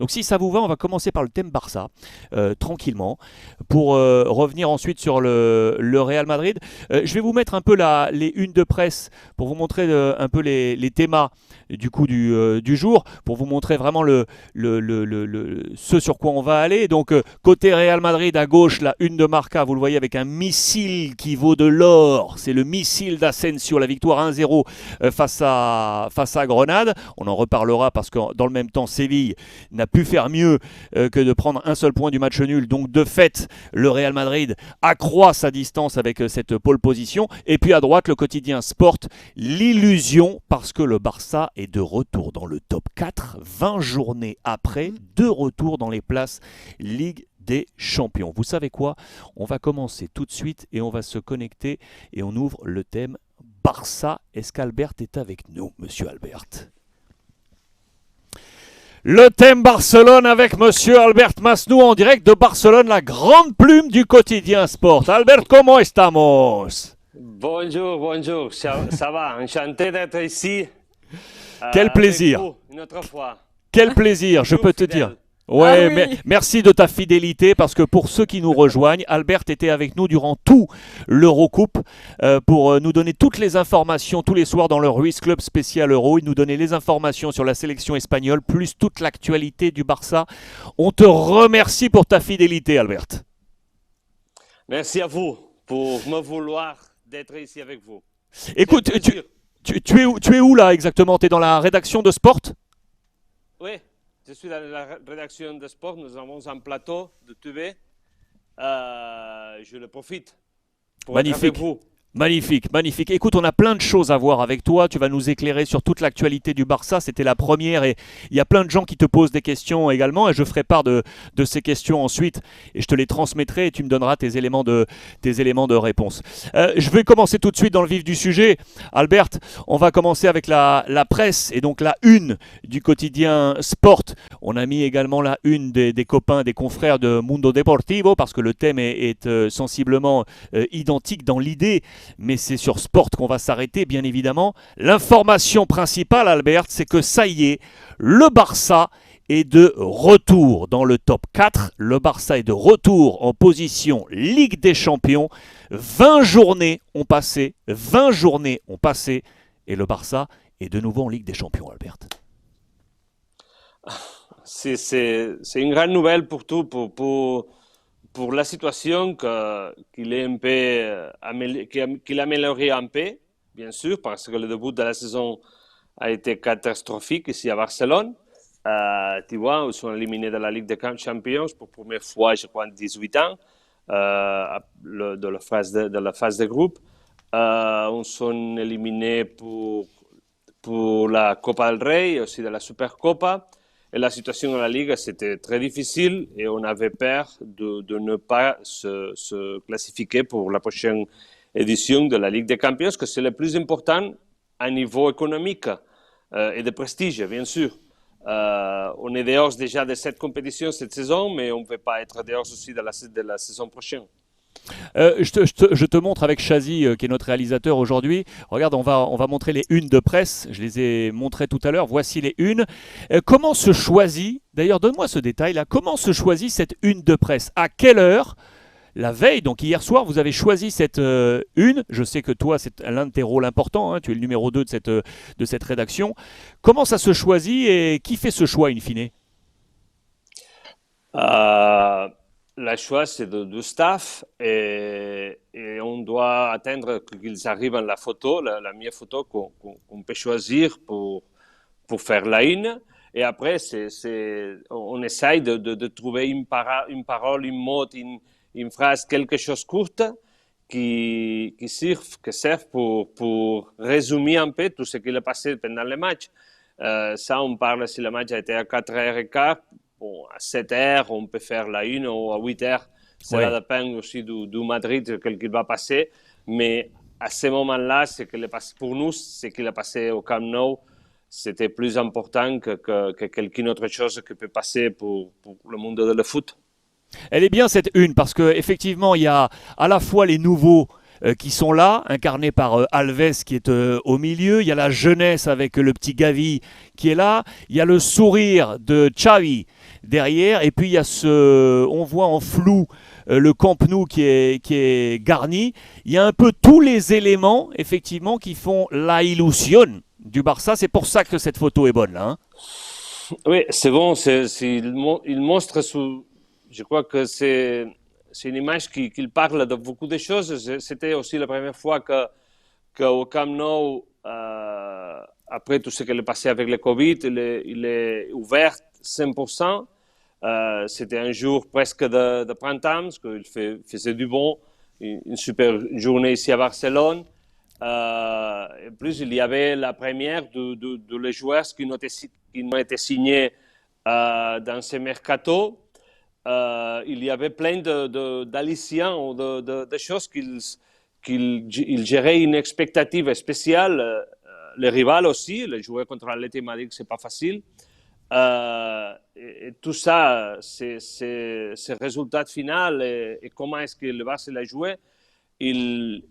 Donc si ça vous va, on va commencer par le thème Barça, tranquillement, pour revenir ensuite sur le Real Madrid. Je vais vous mettre un peu les unes de presse pour vous montrer un peu les thémas du coup du jour, pour vous montrer vraiment ce sur quoi on va aller. Donc côté Real Madrid, à gauche, la une de Marca, vous le voyez avec un missile qui vaut de l'or. C'est le missile d'Asensio, la victoire 1-0 face à Grenade. On en reparlera parce que dans le même temps, Séville n'a pu faire mieux que de prendre un seul point du match nul. Donc de fait, le Real Madrid accroît sa distance avec cette pole position. Et puis à droite, le quotidien Sport, l'illusion parce que le Barça est de retour dans le top 4, 20 journées après, de retour dans les places Ligue des Champions. Vous savez quoi? On va commencer tout de suite et on va se connecter et on ouvre le thème Barça. Est-ce qu'Albert est avec nous, monsieur Albert? Le thème Barcelone avec monsieur Albert Masnou en direct de Barcelone, la grande plume du quotidien Sport. Albert, comment estamos? Bonjour, ça va, enchanté d'être ici. Quel plaisir. Avec vous, une autre fois. Quel plaisir, je peux te dire. Ouais, Ah oui. merci de ta fidélité parce que pour ceux qui nous rejoignent, Albert était avec nous durant tout l'Eurocoupe pour nous donner toutes les informations tous les soirs dans le Ruiz Club spécial Euro. Il nous donnait les informations sur la sélection espagnole plus toute l'actualité du Barça. On te remercie pour ta fidélité, Albert. Merci à vous pour me vouloir d'être ici avec vous. Écoute, tu es où là exactement? Tu es dans la rédaction de Sport? Oui, je suis dans la rédaction de Sport. Nous avons un plateau de TV. Je le profite pour être avec vous. Magnifique, magnifique. Écoute, on a plein de choses à voir avec toi. Tu vas nous éclairer sur toute l'actualité du Barça. C'était la première et il y a plein de gens qui te posent des questions également et je ferai part de ces questions ensuite et je te les transmettrai et tu me donneras tes éléments de réponse. Je vais commencer tout de suite dans le vif du sujet. Albert, on va commencer avec la presse et donc la une du quotidien Sport. On a mis également la une des copains, des confrères de Mundo Deportivo parce que le thème est sensiblement identique dans l'idée. Mais c'est sur Sport qu'on va s'arrêter, bien évidemment. L'information principale, Albert, c'est que ça y est, le Barça est de retour dans le top 4. Le Barça est de retour en position Ligue des Champions. 20 journées ont passé, et le Barça est de nouveau en Ligue des Champions, Albert. C'est une grande nouvelle pour tout, pour la situation qu'il est un peu, qu'il a amélioré un peu, bien sûr, parce que le début de la saison a été catastrophique ici à Barcelone. Tu vois, ils sont éliminés de la Ligue des Champions pour la première fois, je crois, en 18 ans, de la phase de groupe. Ils sont éliminés pour la Copa del Rey, aussi de la Supercopa. Et la situation dans la Ligue, c'était très difficile et on avait peur de ne pas se classifier pour la prochaine édition de la Ligue des Champions, que c'est le plus important à niveau économique et de prestige, bien sûr. On est dehors déjà de cette compétition cette saison, mais on ne peut pas être dehors aussi de la saison prochaine. Je te montre avec Chazy, qui est notre réalisateur aujourd'hui. Regarde, on va montrer les unes de presse. Je les ai montrées tout à l'heure. Voici les unes. Comment se choisit, d'ailleurs donne-moi ce détail-là, comment se choisit cette une de presse? À quelle heure? La veille, donc hier soir, vous avez choisi cette une. Je sais que toi, c'est l'un de tes rôles importants. Hein, tu es le numéro 2 de cette rédaction. Comment ça se choisit et qui fait ce choix in fine? La choix, c'est du staff et on doit attendre qu'ils arrivent à la photo, la meilleure photo qu'on peut choisir pour faire la une. Et après, on essaye de trouver une parole, une mot, une phrase, quelque chose de courte qui serve pour résumer un peu tout ce qui est passé pendant le match. Ça, on parle si le match a été à 4h15. Bon, à 7h, on peut faire la une ou à 8h. Cela dépend aussi du Madrid, quel qu'il va passer. Mais à ce moment-là, pour nous, ce qu'il a passé au Camp Nou, c'était plus important que quelque autre chose qui peut passer pour le monde de foot. Elle est bien cette une parce qu'effectivement, il y a à la fois les nouveaux qui sont là, incarnés par Alves qui est au milieu. Il y a la jeunesse avec le petit Gavi qui est là. Il y a le sourire de Xavi derrière. Et puis il y a on voit en flou le Camp Nou qui est garni. Il y a un peu tous les éléments, effectivement, qui font la illusion du Barça. C'est pour ça que cette photo est bonne, là. Hein. Oui, c'est bon. Il montre, je crois que c'est une image qui parle de beaucoup de choses. C'était aussi la première fois qu'au Camp Nou, après tout ce qui est passé avec le Covid, il est ouvert 100%. C'était un jour presque de printemps, parce qu'il faisait du bon, une super journée ici à Barcelone. En plus, il y avait la première de les joueurs qui n'ont été signés dans ce mercato. Il y avait plein d'alicients, de choses qu'ils géraient une expectative spéciale. Les rivales aussi, les joueurs contre l'Atlético Madrid, c'est pas facile. Et tout ça, ce résultat final et comment est-ce que le Barça l'a joué, il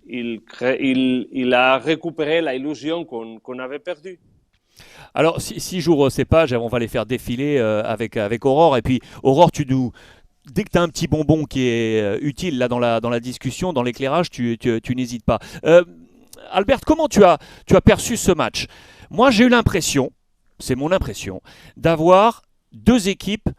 a récupéré l'illusion qu'on avait perdue. Alors, si j'ouvre ces pages, on va les faire défiler avec Aurore. Et puis, Aurore, dès que tu as un petit bonbon qui est utile là, dans la discussion, dans l'éclairage, tu n'hésites pas. Albert, comment tu as perçu ce match? Moi, j'ai eu l'impression, c'est mon impression, d'avoir deux équipes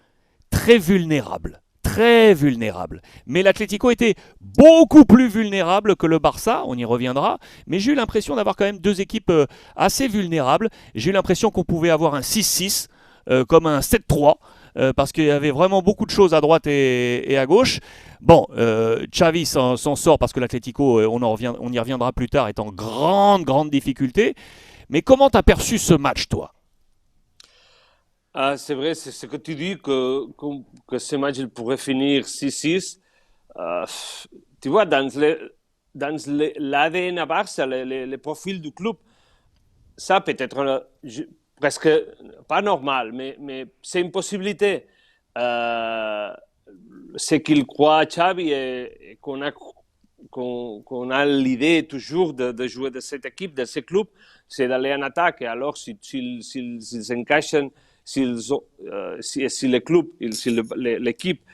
très vulnérables. Très vulnérables. Mais l'Atlético était beaucoup plus vulnérable que le Barça, on y reviendra. Mais j'ai eu l'impression d'avoir quand même deux équipes assez vulnérables. J'ai eu l'impression qu'on pouvait avoir un 6-6, comme un 7-3. Parce qu'il y avait vraiment beaucoup de choses à droite et à gauche. Bon, Xavi s'en sort parce que l'Atlético, on y reviendra plus tard, est en grande difficulté. Mais comment t'as perçu ce match, toi? C'est vrai, c'est ce que tu dis, que ce match il pourrait finir 6-6. Euh, Tu vois, dans l'ADN à Barça, le profil du club, ça peut être presque pas normal, mais c'est une possibilité. Euh, c'est qu'il croit à Xavi et qu'on a l'idée toujours de jouer de cette équipe, de ce club, c'est d'aller en attaque. Et alors, s'ils s'encachent, si le club, si l'équipe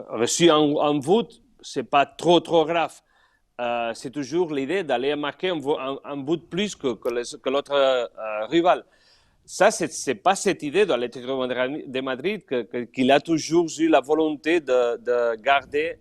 reçut un vote, c'est pas trop grave. C'est toujours l'idée d'aller marquer un but plus que l'autre rival. Ça, c'est pas cette idée de l'Atlético de Madrid qu'il a toujours eu la volonté de garder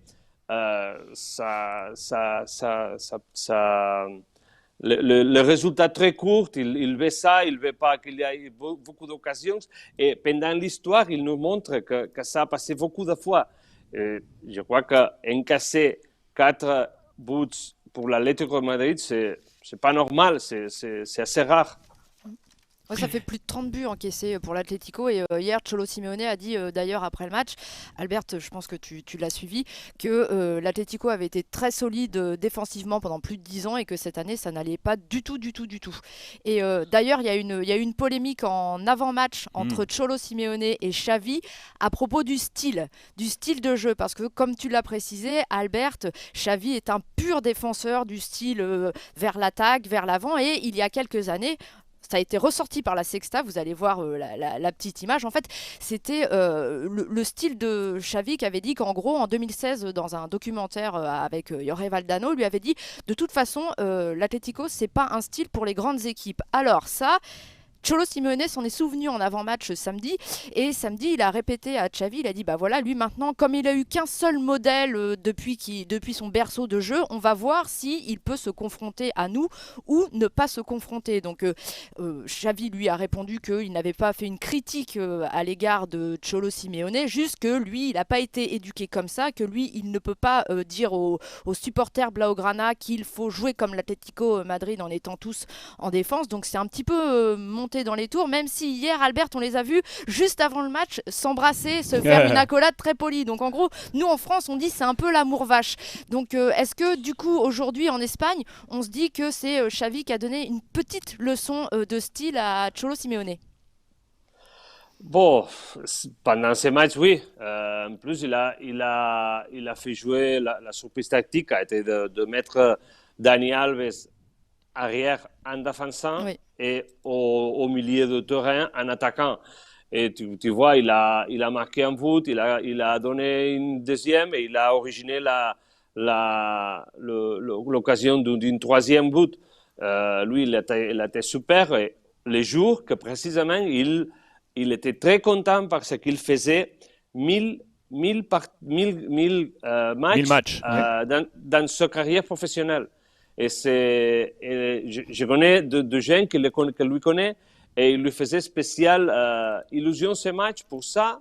le résultat très court. Il veut ça, il veut pas qu'il y ait beaucoup d'occasions. Et pendant l'histoire, il nous montre que ça a passé beaucoup de fois. Je crois qu'encasser 4 buts pour l'Atlético de Madrid, c'est pas normal, c'est assez rare. Ouais, ça fait plus de 30 buts encaissés pour l'Atlético et hier Cholo Simeone a dit d'ailleurs après le match, Albert, je pense que tu l'as suivi, que l'Atlético avait été très solide défensivement pendant plus de 10 ans et que cette année ça n'allait pas du tout. Et d'ailleurs il y a eu une polémique en avant-match entre Cholo Simeone et Xavi à propos du style de jeu, parce que comme tu l'as précisé Albert, Xavi est un pur défenseur du style vers l'attaque, vers l'avant, et il y a quelques années ça a été ressorti par la Sexta, vous allez voir la petite image. En fait, c'était le style de Xavi qui avait dit qu'en gros, en 2016, dans un documentaire avec Jorge Valdano, lui avait dit de toute façon, l'Atlético, c'est pas un style pour les grandes équipes. Alors ça, Cholo Simeone s'en est souvenu en avant-match samedi, et samedi il a répété à Xavi, il a dit bah voilà, lui maintenant comme il a eu qu'un seul modèle depuis son berceau de jeu, on va voir si il peut se confronter à nous ou ne pas se confronter. Donc Xavi lui a répondu qu'il n'avait pas fait une critique à l'égard de Cholo Simeone, juste que lui il n'a pas été éduqué comme ça, que lui il ne peut pas dire aux supporters Blaugrana qu'il faut jouer comme l'Atlético Madrid en étant tous en défense. Donc c'est un petit peu monté dans les tours, même si hier Albert on les a vus juste avant le match s'embrasser, se faire une accolade très polie. Donc en gros nous en France on dit c'est un peu l'amour vache. Donc est-ce que du coup aujourd'hui en Espagne on se dit que c'est Xavi qui a donné une petite leçon de style à Cholo Simeone? Bon, pendant ces matchs, oui. En plus, il a fait jouer la surprise tactique a été de mettre Dani Alves arrière en défensant, Oui. et au milieu de terrain en attaquant. Et tu vois, il a marqué un but, il a donné une deuxième et il a originé l'occasion d'une troisième but. Lui, il a été super. Et les jours que précisément, il était très content parce qu'il faisait 1000 matchs 1000 matchs. dans sa carrière professionnelle. Et je connais de gens qui lui connaissent et il lui faisait spécial illusion ce match pour ça.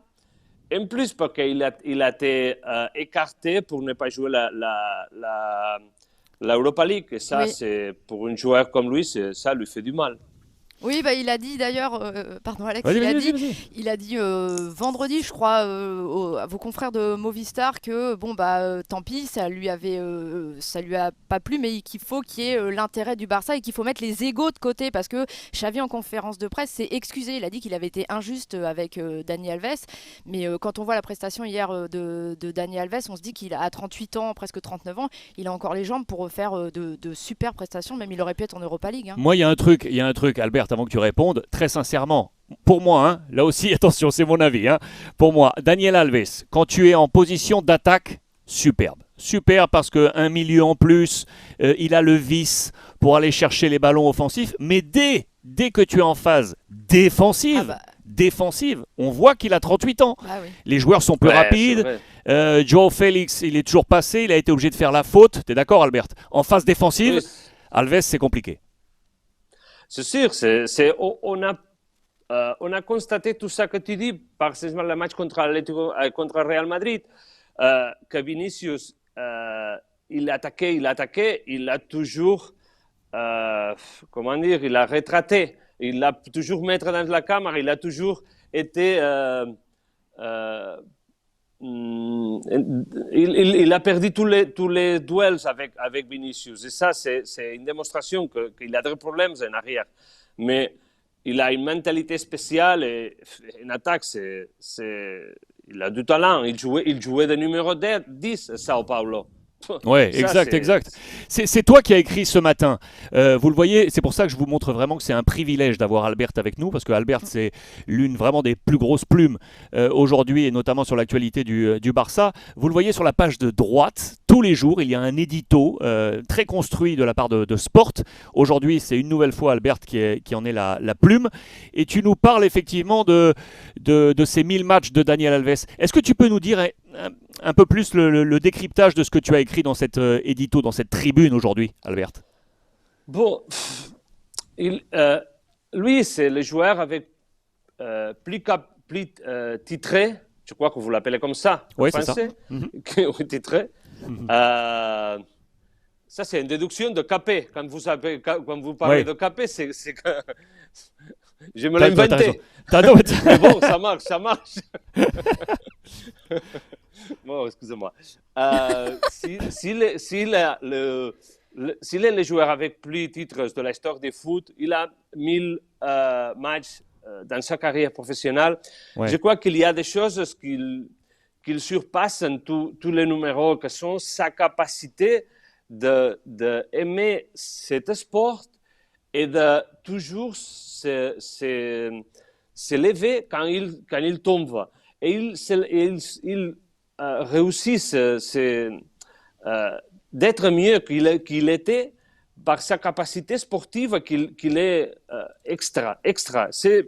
En plus, parce qu'il a été écarté pour ne pas jouer l'Europa League. Et ça, c'est, pour un joueur comme lui, ça lui fait du mal. Oui, il a dit d'ailleurs, pardon Alex, Vas-y. il a dit vendredi, je crois, à vos confrères de Movistar que tant pis, ça lui a pas plu, mais qu'il faut qu'il y ait l'intérêt du Barça et qu'il faut mettre les égos de côté parce que Xavi en conférence de presse s'est excusé. Il a dit qu'il avait été injuste avec Dani Alves, mais quand on voit la prestation hier de Dani Alves, on se dit qu'il a 38 ans, presque 39 ans, il a encore les jambes pour faire de super prestations, même il aurait pu être en Europa League. Hein. Moi, il y a un truc, Albert, avant que tu répondes, très sincèrement, pour moi, là aussi, attention, c'est mon avis, pour moi, Daniel Alves, quand tu es en position d'attaque, superbe. Superbe parce qu'un milieu en plus, il a le vice pour aller chercher les ballons offensifs, mais dès que tu es en phase défensive, on voit qu'il a 38 ans. Oui. Les joueurs sont plus rapides. Joao Félix, il est toujours passé, il a été obligé de faire la faute. T'es d'accord, Albert? En phase défensive, Alves, c'est compliqué. C'est sûr, on a constaté tout ça que tu dis, par exemple le match contre Real Madrid, que Vinicius, il attaquait, il a toujours, il a retraté, il a toujours mis dans la caméra, il a toujours été, il a perdu tous les duels avec Vinicius. Et ça, c'est une démonstration qu'il a des problèmes en arrière. Mais il a une mentalité spéciale et en attaque, il a du talent. Il jouait de numéro 10 à Sao Paulo. Ouais, exact. C'est toi qui as écrit ce matin. Vous le voyez, c'est pour ça que je vous montre vraiment que c'est un privilège d'avoir Albert avec nous, parce que Albert, c'est l'une vraiment des plus grosses plumes aujourd'hui, et notamment sur l'actualité du Barça. Vous le voyez sur la page de droite, tous les jours, il y a un édito très construit de la part de Sport. Aujourd'hui, c'est une nouvelle fois Albert qui en est la plume. Et tu nous parles effectivement de ces 1000 matchs de Daniel Alves. Est-ce que tu peux nous dire un peu plus le décryptage de ce que tu as écrit dans cet édito, dans cette tribune aujourd'hui, Albert? Bon, lui, c'est le joueur avec plus titré, je crois que vous l'appelez comme ça, en français, c'est ça. Titré. Ça, c'est une déduction de Capé. Quand vous parlez de Capé, c'est que je me l'ai inventé. Mais bon, ça marche. Bon, excusez-moi. S'il est le joueur avec plus de titres de l'histoire du foot, il a 1000 matchs dans sa carrière professionnelle. Ouais. Je crois qu'il y a des choses qu'il surpasse en tous les numéros, que sont sa capacité d'aimer cet sport et de toujours s'élever quand il tombe. Et il réussit d'être mieux qu'il était par sa capacité sportive qu'il est extra. Je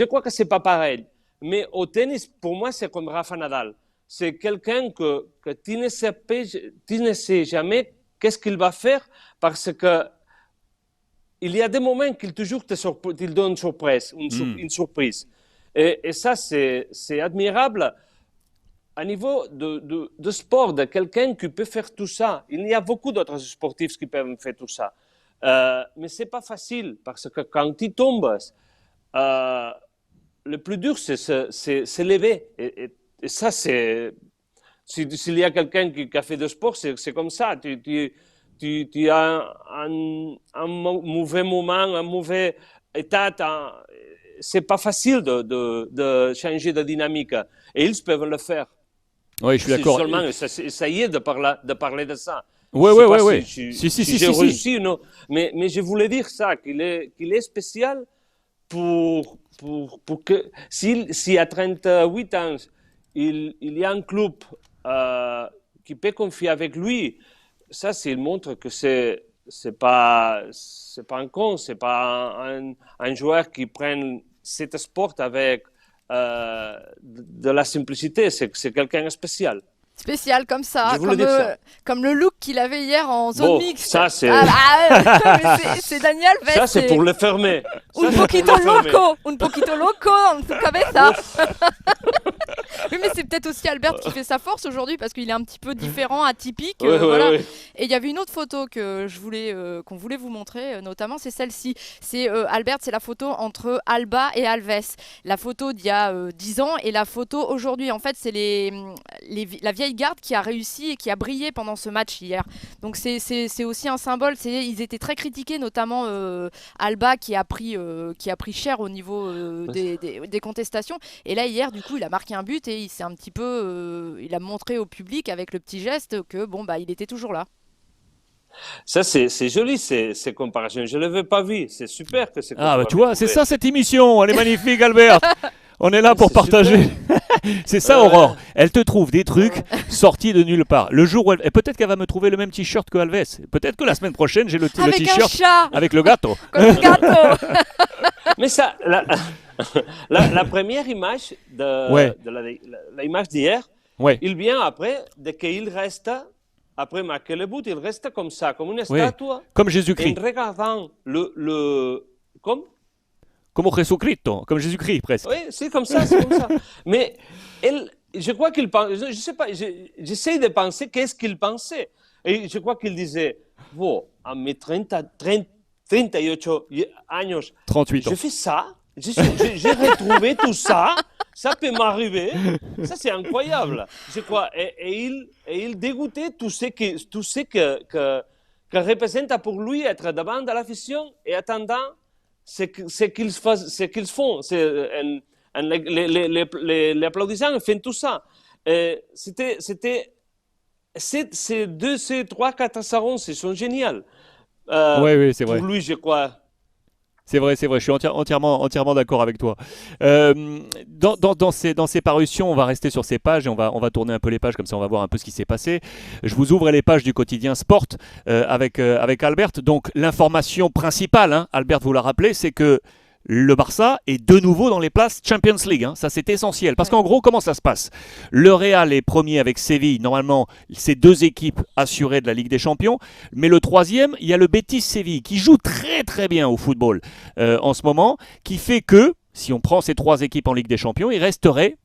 crois que ce n'est pas pareil. Mais au tennis, pour moi, c'est comme Rafa Nadal. C'est quelqu'un que tu ne sais jamais qu'est-ce qu'il va faire parce que il y a des moments qu'il toujours te donne une surprise. Une surprise. Et ça, c'est admirable. À niveau de sport, de quelqu'un qui peut faire tout ça. Il y a beaucoup d'autres sportifs qui peuvent faire tout ça. Mais ce n'est pas facile parce que quand tu tombes, le plus dur, c'est s'élever. Et ça, c'est... S'il y a quelqu'un qui a fait de sport, c'est comme ça. Tu as un mauvais moment, un mauvais état. C'est pas facile de changer de dynamique. Et ils peuvent le faire. Oui, je suis d'accord. Seulement, ça y est de parler de ça. Oui. Si j'ai réussi ou non. Mais je voulais dire ça, qu'il est spécial pour que si à 38 ans, il y a un club qui peut confier avec lui, ça, il montre que c'est pas un con, c'est pas un joueur qui prend cet sport avec de la simplicité, c'est quelqu'un de spécial. Spécial comme ça, Je voulais dire ça. comme le look qu'il avait hier en zone Bon, mixte. ça, c'est- Mais c'est Daniel Vez. Ça, c'est pour le fermer. Ça, Un c'est pour poquito le fermer. loco, un poquito loco en su cabeza. Oui, mais c'est peut-être aussi Albert qui fait sa force aujourd'hui parce qu'il est un petit peu différent, atypique. Ouais, ouais, voilà. ouais. Et il y avait une autre photo que qu'on voulait vous montrer, notamment, c'est celle-ci. C'est Albert, c'est la photo entre Alba et Alves. La photo d'il y a 10 ans et la photo aujourd'hui. En fait, c'est la vieille garde qui a réussi et qui a brillé pendant ce match hier. Donc c'est aussi un symbole. Ils étaient très critiqués, notamment Alba qui a pris cher au niveau des contestations. Et là, hier, du coup, il a marqué un but et il s'est un petit peu, il a montré au public avec le petit geste que bon bah il était toujours là. Ça, c'est joli, ces comparaisons. Je ne l'avais pas vu. C'est super que ces Ah, bah, comparaisons. tu vois, c'est ça cette émission. Elle est magnifique, Albert. On est là pour C'est partager. C'est ça, Ouais. Aurore. Elle te trouve des trucs sortis de nulle part. Le jour où et peut-être qu'elle va me trouver le même t-shirt que Alves. Peut-être que la semaine prochaine, j'ai le Avec un t-shirt chat, avec le gâteau. comme le gâteau. Mais ça, la première image Ouais. de la image d'hier, Ouais. il vient après, dès qu'il reste, après marquer le but, il reste comme ça, comme une Ouais. statue, Comme en Jésus-Christ. regardant comme Comme Jésus-Christ. Comme Jésus-Christ, presque. Oui, c'est comme ça, c'est comme ça. Mais je crois qu'il pense, je sais pas, j'essaie de penser qu'est-ce qu'il pensait. Et je crois qu'il disait, bon, à mes 38 años, 38 ans. je fais ça, j'ai retrouvé tout ça, ça peut m'arriver, ça c'est incroyable. Je crois, et il dégoûtait tout ce que représente pour lui être devant de l'afición et attendant ce qu'ils font. Les applaudissants font tout ça. Ces 3, 4 secondes, ce sont géniales. Oui, c'est vrai. Pour lui, je crois. C'est vrai, je suis entièrement d'accord avec toi. Dans ces parutions, on va rester sur ces pages et on va tourner un peu les pages, comme ça on va voir un peu ce qui s'est passé. Je vous ouvre les pages du quotidien Sport avec Albert. Donc l'information principale, hein, Albert vous l'a rappelé, c'est que le Barça est de nouveau dans les places Champions League. Hein. Ça, c'est essentiel. Parce qu'en gros, comment ça se passe ? Le Real est premier avec Séville. Normalement, c'est 2 équipes assurées de la Ligue des Champions. Mais le troisième, il y a le Betis Séville qui joue très très bien au football en ce moment, qui fait que, si on prend ces 3 équipes en Ligue des Champions, il resterait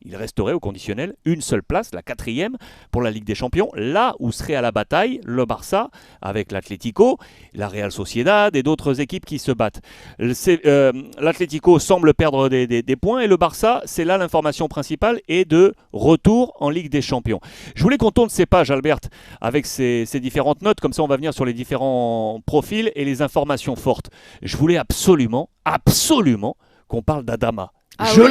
au conditionnel une seule place, la 4e pour la Ligue des Champions, là où serait à la bataille le Barça avec l'Atlético, la Real Sociedad et d'autres équipes qui se battent. L'Atlético semble perdre des points et le Barça, c'est là l'information principale, est de retour en Ligue des Champions. Je voulais qu'on tourne ces pages, Albert, avec ces différentes notes, comme ça on va venir sur les différents profils et les informations fortes. Je voulais absolument qu'on parle d'Adama. Je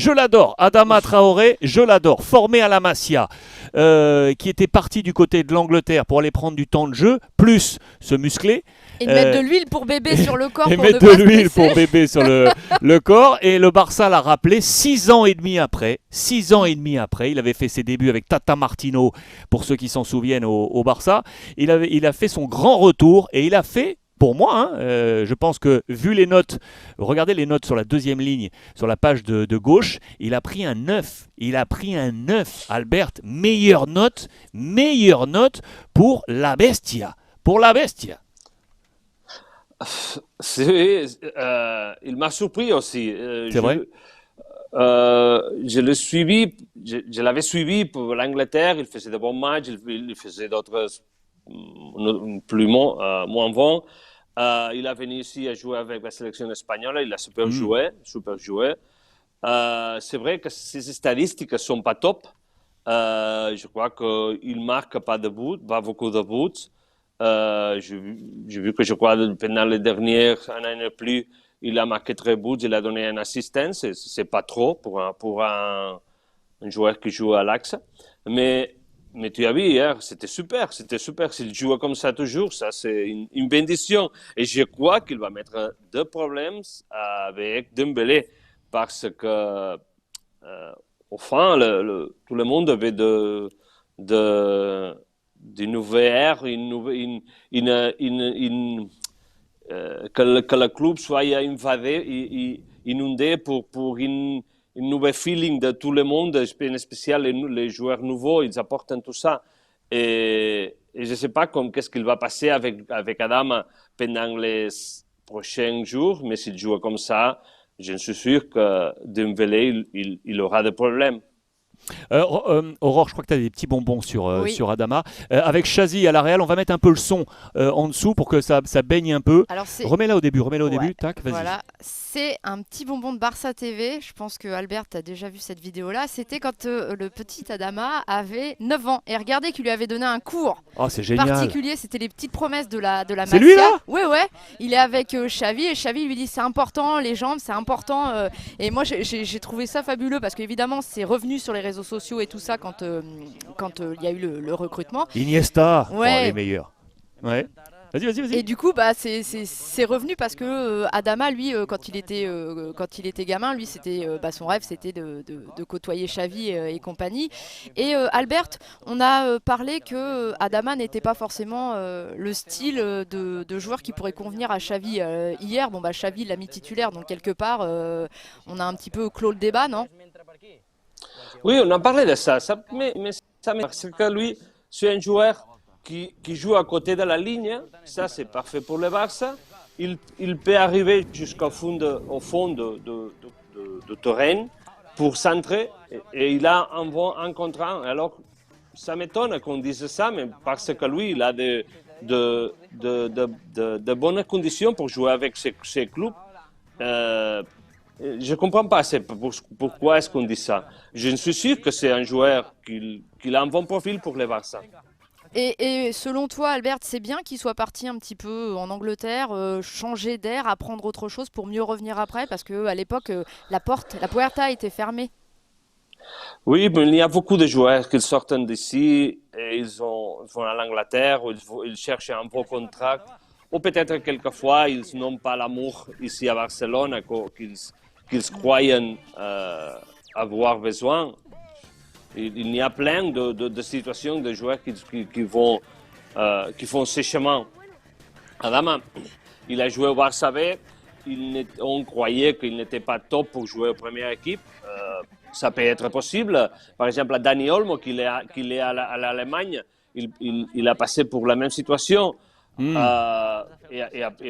l'adore. Adama Traoré, je l'adore. Formé à la Masia, qui était parti du côté de l'Angleterre pour aller prendre du temps de jeu, plus se muscler. Et de mettre de l'huile pour bébé sur le corps. Et pour mettre ne pas de se l'huile blesser. pour bébé sur le corps. Et le Barça l'a rappelé 6 ans et demi après. 6 ans et demi après, il avait fait ses débuts avec Tata Martino, pour ceux qui s'en souviennent au Barça. Il a fait son grand retour et il a fait, pour moi, hein, je pense que vu les notes, regardez les notes sur la 2e ligne, sur la page de gauche, il a pris un 9. Il a pris un 9, Albert. Meilleure note pour la Bestia. Pour la Bestia. Il m'a surpris aussi. C'est vrai. Je l'avais suivi pour l'Angleterre. Il faisait de bons matchs, il faisait d'autres moins bons. Il a venu ici à jouer avec la sélection espagnole. Il a super joué. C'est vrai que ses statistiques ne sont pas top. Je crois qu'il ne marque pas beaucoup de buts. J'ai vu que je crois pendant les dernières années plus, il a marqué 3 buts, il a donné une assistance. C'est pas trop pour un joueur qui joue à l'Axe. Mais mais tu as vu hier, c'était super, c'était super. S'il joue comme ça toujours, ça c'est une bénédiction. Et je crois qu'il va mettre des problèmes avec Dembélé parce que, enfin, tout le monde avait d'une nouvelle ère, que le club soit inondé pour une nouveau feeling de tout le monde, en spécial les joueurs nouveaux, ils apportent tout ça. Et je ne sais pas qu'est-ce qu'il va passer avec Adam pendant les prochains jours, mais s'il joue comme ça, je suis sûr que Dembélé, il aura des problèmes. Aurore, je crois que tu as des petits bonbons Oui. sur Adama. Avec Chazy à la Real, on va mettre un peu le son en dessous pour que ça baigne un peu. Alors c'est Remets-la au début, Ouais, tac, vas-y. voilà, c'est un petit bonbon de Barça TV. Je pense que Albert a déjà vu cette vidéo-là. C'était quand le petit Adama avait 9 ans et regardez qu'il lui avait donné un cours Oh, c'est génial. particulier. C'était les petites promesses de la C'est Masia. lui, là Ouais, ouais. Il est avec Xavi et Xavi lui dit c'est important, les jambes, c'est important. Et moi, j'ai trouvé ça fabuleux parce qu'évidemment, c'est revenu sur les réseaux sociaux et tout ça quand il y a eu le recrutement. Iniesta, Ouais. les meilleurs. Ouais. Vas-y. Et du coup, bah, c'est revenu parce que Adama, lui, quand il était gamin, lui, c'était son rêve, c'était de côtoyer Xavi et compagnie. Et Albert, on a parlé que Adama n'était pas forcément le style de joueur qui pourrait convenir à Xavi. Hier, bon, bah, Xavi l'a mis titulaire, donc quelque part, on a un petit peu clos le débat, non? Oui, on a parlé de ça, mais ça parce que lui, c'est un joueur qui joue à côté de la ligne, ça c'est parfait pour le Barça. Il peut arriver jusqu'au fond de terrain pour centrer et il a un bon encontrant. Alors, ça m'étonne qu'on dise ça, mais parce que lui, il a de bonnes conditions pour jouer avec ses clubs. Je ne comprends pas pourquoi est-ce qu'on dit ça. Je suis sûr que c'est un joueur qui a un bon profil pour le Barça. Et selon toi, Albert, c'est bien qu'il soit parti un petit peu en Angleterre, changer d'air, apprendre autre chose pour mieux revenir après, parce qu'à l'époque, la Puerta était fermée. Oui, mais il y a beaucoup de joueurs qui sortent d'ici et ils vont à l'Angleterre, ils cherchent un beau contrat, ou peut-être quelquefois ils n'ont pas l'amour ici à Barcelone qu'ils croient avoir besoin. Il y a plein de situations de joueurs qui font ce chemin. Adama, il a joué au Barça B, on croyait qu'il n'était pas top pour jouer aux premières équipes. Ça peut être possible. Par exemple, Dani Olmo, qu'il est à l'Allemagne, il a passé pour la même situation. Et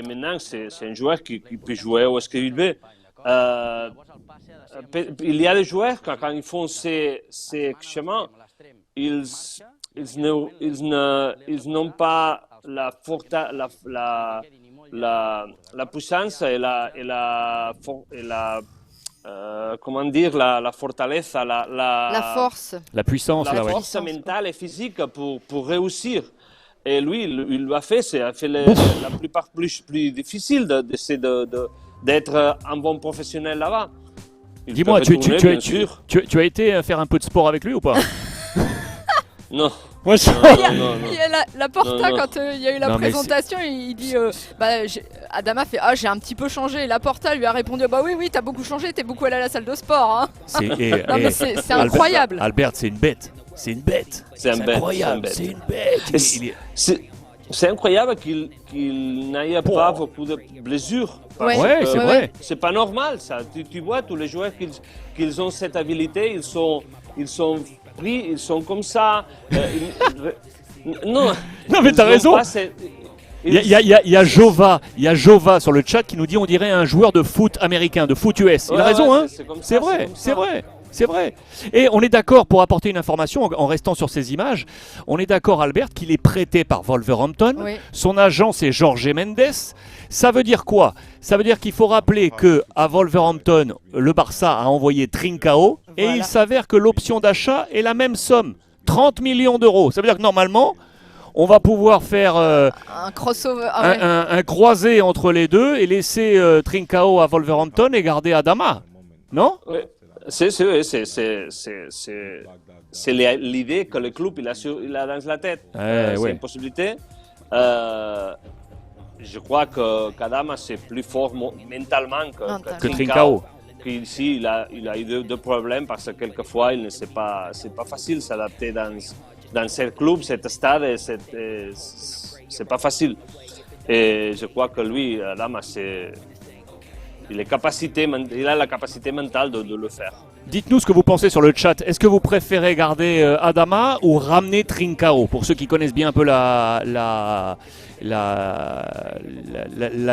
maintenant, c'est un joueur qui peut jouer au SQB. Il y a des joueurs, quand ils font ces chemins, ils n'ont pas la puissance et comment dire, la fortaleza, La force. La puissance, la là, ouais. force mentale et physique pour réussir. Et lui, il l'a fait, la plupart plus difficile d'être un bon professionnel là-bas. Dis-moi, tu as été faire un peu de sport avec lui ou pas? Non. Moi, Il y a la Porta, Non. quand il y a eu la Non, mais présentation, il dit Adama fait j'ai un petit peu changé. La Porta lui a répondu bah oui, t'as beaucoup changé, t'es beaucoup allé à la salle de sport. Hein. Non, mais c'est incroyable. Albert, c'est une bête. C'est une bête. C'est incroyable. C'est une bête. C'est incroyable qu'il n'aille pas beaucoup de blessures. Ouais, c'est vrai. C'est pas normal ça. Tu vois, tous les joueurs qu'ils ont cette habilité, ils sont pris, ils sont comme ça. Non, mais t'as raison. Il y a Jova sur le chat qui nous dit on dirait un joueur de foot américain, de foot US. Il a raison, hein. C'est vrai. Et on est d'accord, pour apporter une information, en restant sur ces images, on est d'accord, Albert, qu'il est prêté par Wolverhampton. Oui. Son agent, c'est Jorge Mendes. Ça veut dire quoi? Ça veut dire qu'il faut rappeler qu'à Wolverhampton, le Barça a envoyé Trincao et Voilà. il s'avère que l'option d'achat est la même somme, 30 millions d'euros. Ça veut dire que normalement, on va pouvoir faire Un crossover. un croisé entre les deux et laisser Trincao à Wolverhampton et garder Adama. Non? C'est l'idée que le club il a dans la tête. C'est une possibilité. Je crois qu'Adama c'est plus fort mentalement que Trincao. Ici, il a eu deux problèmes parce que quelquefois, c'est pas facile de s'adapter dans ce club, cet stade, c'est pas facile. Et je crois que lui, Adama, il a la capacité mentale de le faire. Dites-nous ce que vous pensez sur le chat. Est-ce que vous préférez garder Adama ou ramener Trincao? Pour ceux qui connaissent bien un peu la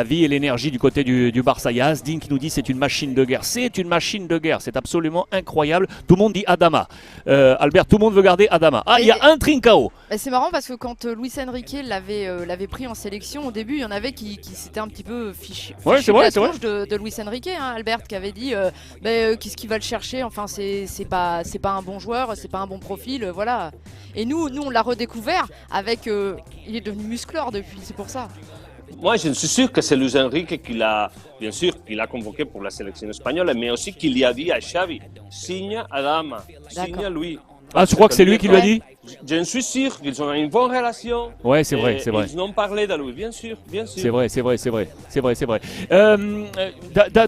vie et l'énergie du côté du Barça. Il y a Asdin qui nous dit c'est une machine de guerre. C'est une machine de guerre. C'est absolument incroyable. Tout le monde dit Adama. Albert, tout le monde veut garder Adama. Ah, il y a un Trincao. C'est marrant parce que quand Luis Enrique l'avait pris en sélection au début, il y en avait qui s'étaient un petit peu fichus c'est vrai, de Luis Enrique, hein, Albert, qui avait dit qu'est-ce qu'il va le chercher, enfin c'est pas un bon joueur, c'est pas un bon profil, voilà. Et nous on l'a redécouvert avec il est devenu muscleur depuis, c'est pour ça. Moi, je suis sûr que c'est Luis Enrique qui l'a convoqué pour la sélection espagnole, mais aussi qu'il y a dit à Xavi, signe Adama, signe lui. Ah, tu crois que c'est lui qui lui a dit? Je suis sûr qu'ils ont une bonne relation. Ouais, c'est vrai. Ils ont parlé de lui, bien sûr. C'est vrai.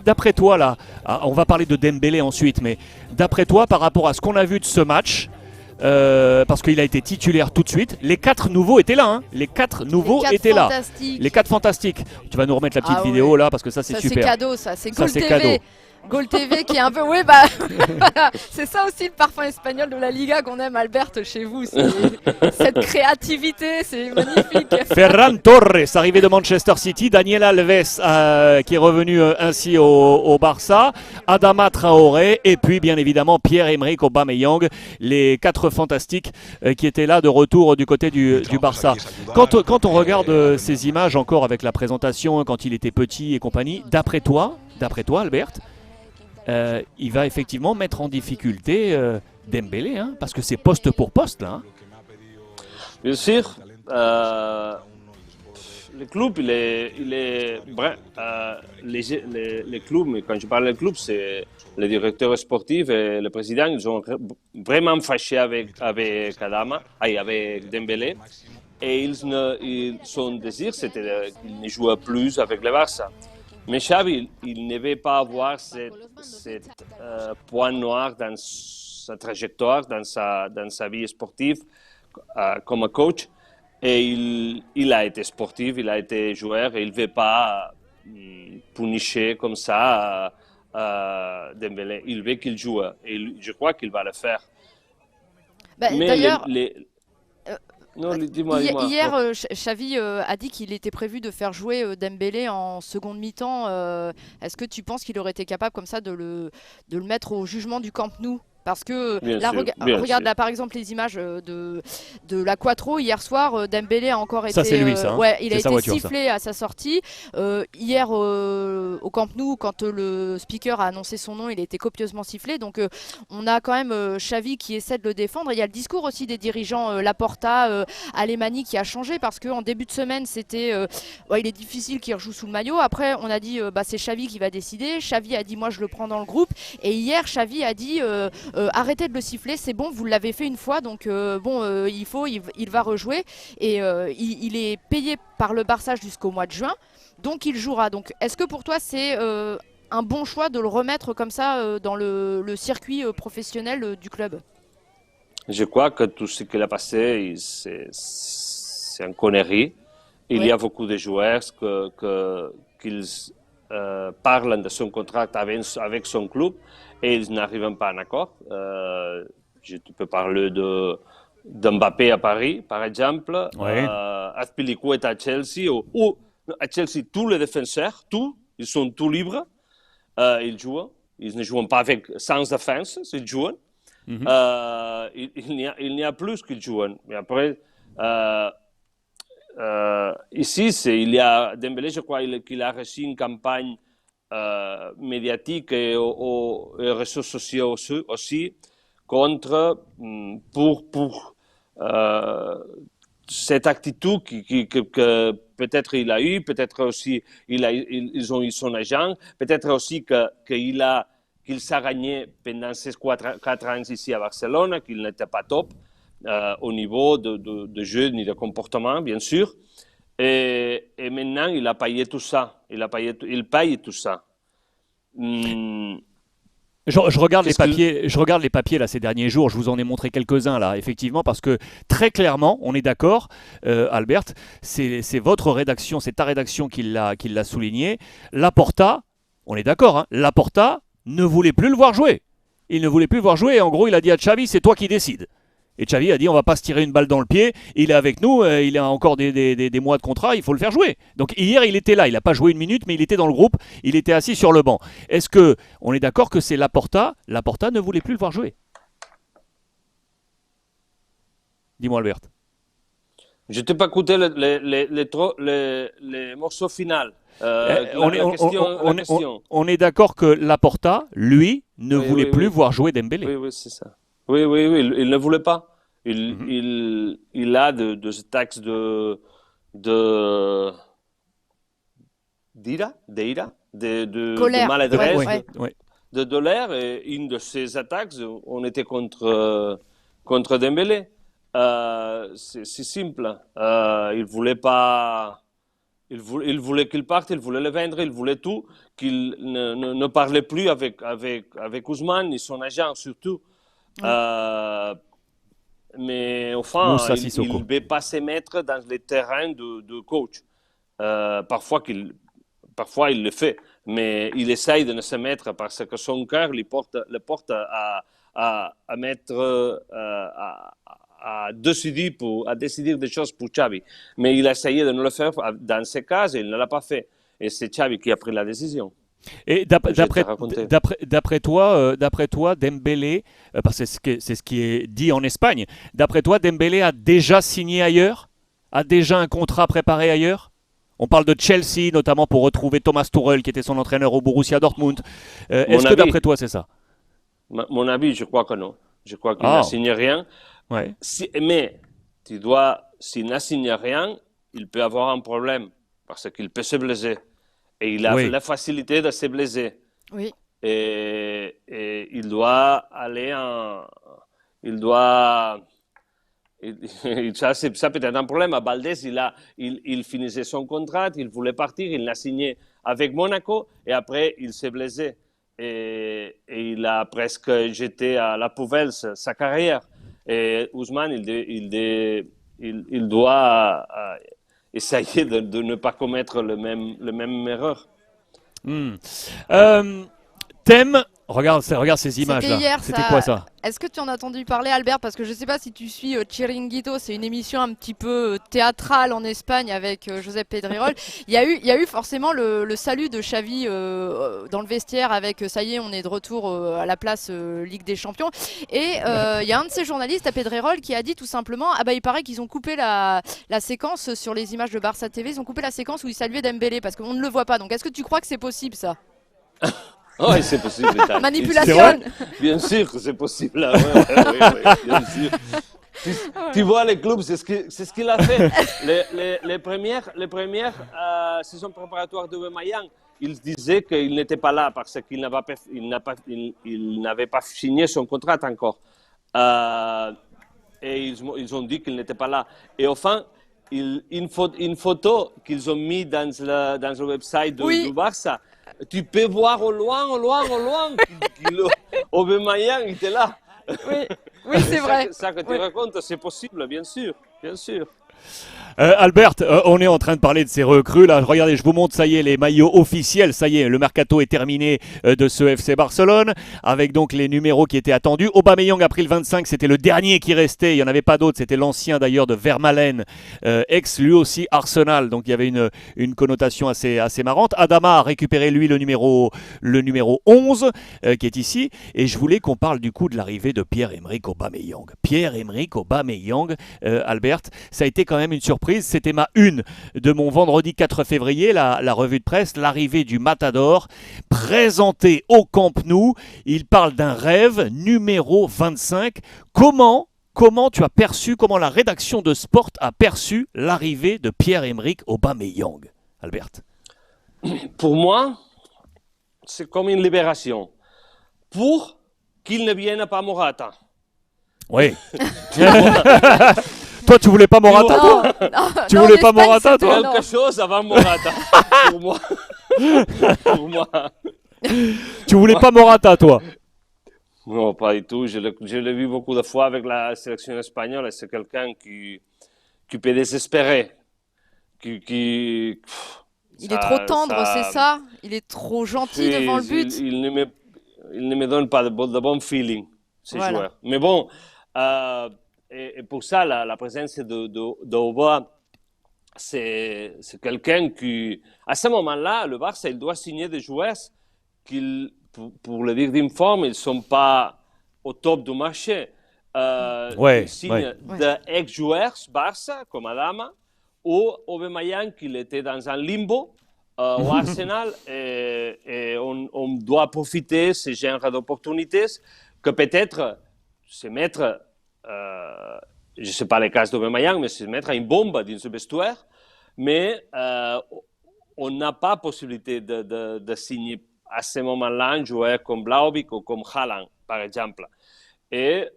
D'après toi, là, on va parler de Dembélé ensuite, mais d'après toi, par rapport à ce qu'on a vu de ce match, parce qu'il a été titulaire tout de suite, les 4 nouveaux étaient là. Hein. Les 4 nouveaux étaient là. Les 4 fantastiques. Tu vas nous remettre la petite vidéo là, parce que ça, c'est super. C'est cadeau, ça. C'est Goal TV. Cadeau. Goal TV qui est un peu... Oui, c'est ça aussi le parfum espagnol de la Liga qu'on aime, Albert, chez vous. Cette créativité, c'est magnifique. Ferran Torres, arrivé de Manchester City. Daniel Alves, qui est revenu ainsi au Barça. Adama Traoré. Et puis, bien évidemment, Pierre-Emerick Aubameyang. Les 4 fantastiques qui étaient là de retour du côté du Barça. Quand on regarde ces images encore avec la présentation, quand il était petit et compagnie, d'après toi, Albert, il va effectivement mettre en difficulté Dembélé, hein, parce que c'est poste pour poste là. Hein. Bien sûr, le club, les clubs, mais quand je parle de club, c'est le directeur sportif et le président, ils sont vraiment fâchés avec Adama, avec Dembélé, et ils sont désir, c'était qu'il ne joue plus avec le Barça. Mais Xavi, il ne veut pas avoir cet point noir dans sa trajectoire, dans sa vie sportive comme coach. Et il a été sportif, il a été joueur et il ne veut pas punir comme ça Dembélé. Il veut qu'il joue et je crois qu'il va le faire. D'ailleurs... Non, dis-moi. Hier, Xavi a dit qu'il était prévu de faire jouer Dembélé en seconde mi-temps. Est-ce que tu penses qu'il aurait été capable comme ça de le mettre au jugement du Camp Nou? Parce que regarde là par exemple les images de la Quattro hier soir, Dembélé a encore été. Ça c'est lui ça. Ouais, il a été voiture, sifflé à sa sortie. Hier au Camp Nou, quand le speaker a annoncé son nom, il a été copieusement sifflé. Donc on a quand même Xavi qui essaie de le défendre. Il y a le discours aussi des dirigeants Laporta, Alemany qui a changé parce qu'en début de semaine c'était il est difficile qu'il rejoue sous le maillot. Après on a dit c'est Xavi qui va décider. Xavi a dit moi je le prends dans le groupe. Et hier Xavi a dit arrêtez de le siffler, c'est bon, vous l'avez fait une fois, donc il va rejouer et il est payé par le Barça jusqu'au mois de juin, donc il jouera. Donc est-ce que pour toi c'est un bon choix de le remettre comme ça dans le circuit professionnel du club? Je crois que tout ce qu'il a passé, c'est une connerie. Il y a beaucoup de joueurs qu'ils parlent de son contrat avec son club et ils n'arrivent pas à un accord. Je peux parler d'Mbappé à Paris, par exemple. Azpilicueta à Chelsea. Ou à Chelsea, tous les défenseurs, ils sont tous libres. Ils jouent. Ils ne jouent pas sans défense, ils jouent. Il n'y a plus qu'ils jouent. Mais après, ici, il y a Dembélé, je crois qu'il a reçu une campagne médiatique et aux réseaux sociaux aussi contre pour cette attitude que peut-être il a eu, peut-être aussi ils ont eu son agent, peut-être aussi qu'il a qu'il s'est gagné pendant ces 4 ans ici à Barcelone, qu'il n'était pas top au niveau de jeu ni de comportement, bien sûr. Et maintenant, il a payé tout ça. Il paye tout ça. Je regarde les papiers là ces derniers jours. Je vous en ai montré quelques-uns là, effectivement, parce que très clairement, on est d'accord, Albert. C'est votre rédaction, c'est ta rédaction qui l'a souligné. Laporta, on est d'accord, hein, Laporta ne voulait plus le voir jouer. Il ne voulait plus le voir jouer. Et en gros, il a dit à Xavi, c'est toi qui décides. Et Xavi a dit, on va pas se tirer une balle dans le pied. Il est avec nous, il a encore des mois de contrat, il faut le faire jouer. Donc hier, il était là. Il n'a pas joué une minute, mais il était dans le groupe. Il était assis sur le banc. Est-ce que on est d'accord que c'est Laporta? Laporta ne voulait plus le voir jouer. Dis-moi, Albert. Je t'ai pas écouté les morceaux finaux. On est d'accord que Laporta, lui, ne voulait plus voir jouer Dembélé. Oui, c'est ça. Oui, il ne voulait pas. Il a de ce texte de maladresse, de douleur. Et une de ces attaques, on était contre Dembélé. C'est simple. Il voulait pas. Il voulait qu'il parte, il voulait le vendre, il voulait tout, qu'il ne parlait plus avec Ousmane ni son agent surtout. Mais enfin, il ne veut pas se mettre dans les terrains de coach. Parfois il le fait, mais il essaye de ne se mettre parce que son cœur le porte à mettre à décider des choses pour Xavi. Mais il a essayé de ne le faire dans ce cas et il ne l'a pas fait. Et c'est Xavi qui a pris la décision. Et d'après toi, Dembélé, parce que c'est ce qui est dit en Espagne, d'après toi, Dembélé a déjà signé ailleurs? A déjà un contrat préparé ailleurs? On parle de Chelsea, notamment pour retrouver Thomas Tuchel, qui était son entraîneur au Borussia Dortmund. Est-ce que d'après toi, c'est ça? Mon avis, je crois que non. Je crois qu'il n'a signé rien. Ouais. Mais s'il n'a signé rien, il peut avoir un problème, parce qu'il peut se blesser. Et il a la facilité de se blesser. Oui. Et il doit aller ça peut être un problème. À Valdés, il finissait son contrat, il voulait partir, il l'a signé avec Monaco et après il s'est blessé. Et il a presque jeté à la poubelle sa carrière. Et Ousmane, il doit essayer de ne pas commettre le même erreur. Thème, regarde ces images-là. C'était quoi ça? Est-ce que tu en as entendu parler, Albert? Parce que je ne sais pas si tu suis Chiringuito, c'est une émission un petit peu théâtrale en Espagne avec Josep Pedrerol. Il y a eu forcément le salut de Xavi dans le vestiaire avec ça y est, on est de retour à la place Ligue des Champions. Et il y a un de ces journalistes à Pedrerol qui a dit tout simplement il paraît qu'ils ont coupé la séquence sur les images de Barça TV, ils ont coupé la séquence où ils saluaient Dembélé parce qu'on ne le voit pas. Donc est-ce que tu crois que c'est possible ça? Oui, c'est possible. Manipulation. Bien sûr que c'est possible. Bien sûr. Tu vois, les clubs, c'est ce qu'il a fait. Les premières saisons préparatoires de Aubameyang, il disait qu'il n'était pas là parce qu'il n'avait pas signé son contrat encore. Et ils ont dit qu'il n'était pas là. Et enfin, une photo qu'ils ont mis dans le website du Barça, tu peux voir au loin, Aubameyang était là. Oui, c'est vrai. Ça que tu racontes, c'est possible, bien sûr. Albert, on est en train de parler de ces recrues là. Regardez, je vous montre, ça y est, les maillots officiels. Ça y est, le mercato est terminé de ce FC Barcelone avec donc les numéros qui étaient attendus. Aubameyang a pris le 25, c'était le dernier qui restait. Il n'y en avait pas d'autre. C'était l'ancien d'ailleurs de Vermaelen, ex lui aussi Arsenal. Donc il y avait une connotation assez marrante. Adama a récupéré lui le numéro 11 qui est ici. Et je voulais qu'on parle du coup de l'arrivée de Pierre-Emerick Aubameyang. Pierre-Emerick Aubameyang, Albert, ça a été quand même une surprise. C'était ma une de mon vendredi 4 février, la revue de presse, l'arrivée du Matador, présenté au Camp Nou. Il parle d'un rêve, numéro 25. Comment tu as perçu, comment la rédaction de Sport a perçu l'arrivée de Pierre-Emerick Aubameyang, Albert? Pour moi, c'est comme une libération. pour qu'il ne vienne pas Morata. Oui. Toi, tu voulais pas Morata, toi? Tu voulais pas Morata, toi? Quelque chose avant Morata, pour moi. Pour moi. Tu voulais pas Morata, toi? Non, pas du tout. Je l'ai vu beaucoup de fois avec la sélection espagnole et c'est quelqu'un qui peut désespérer. Il est trop tendre, c'est ça? Il est trop gentil devant le but. Il ne me donne pas de bon feeling, ces joueurs. Mais bon, et pour ça, la présence de Oba, c'est quelqu'un qui, à ce moment-là, le Barça, il doit signer des joueurs qui, pour le dire d'une forme, ils ne sont pas au top du marché. Il signe des ex-joueurs Barça, comme Adama, ou Aubameyang, qui était dans un limbo au Arsenal, et on doit profiter de ce genre d'opportunités que peut-être se mettre, je ne sais pas les cas d'Aubameyang, mais se mettre une bombe dans ce vestiaire, mais on n'a pas possibilité de signer à ce moment-là un joueur comme Vlahovic ou comme Haaland, par exemple. Et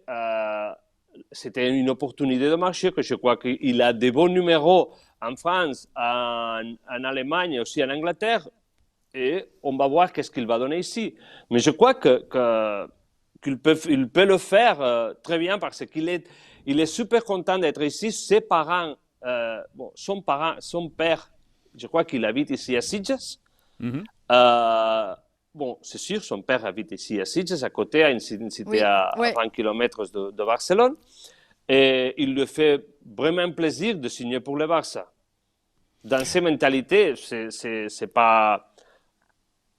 c'était une opportunité de marché que je crois qu'il a des bons numéros en France, en Allemagne et aussi en Angleterre. Et on va voir qu'est-ce qu'il va donner ici. Mais je crois qu'il peut le faire très bien parce qu'il est super content d'être ici. Ses parents, son père, je crois qu'il habite ici à Sitges. Bon, c'est sûr, son père habite ici à Sitges, à côté, à une cité à 20 km de Barcelone. Et il lui fait vraiment plaisir de signer pour le Barça. Dans ses mentalités, c'est pas...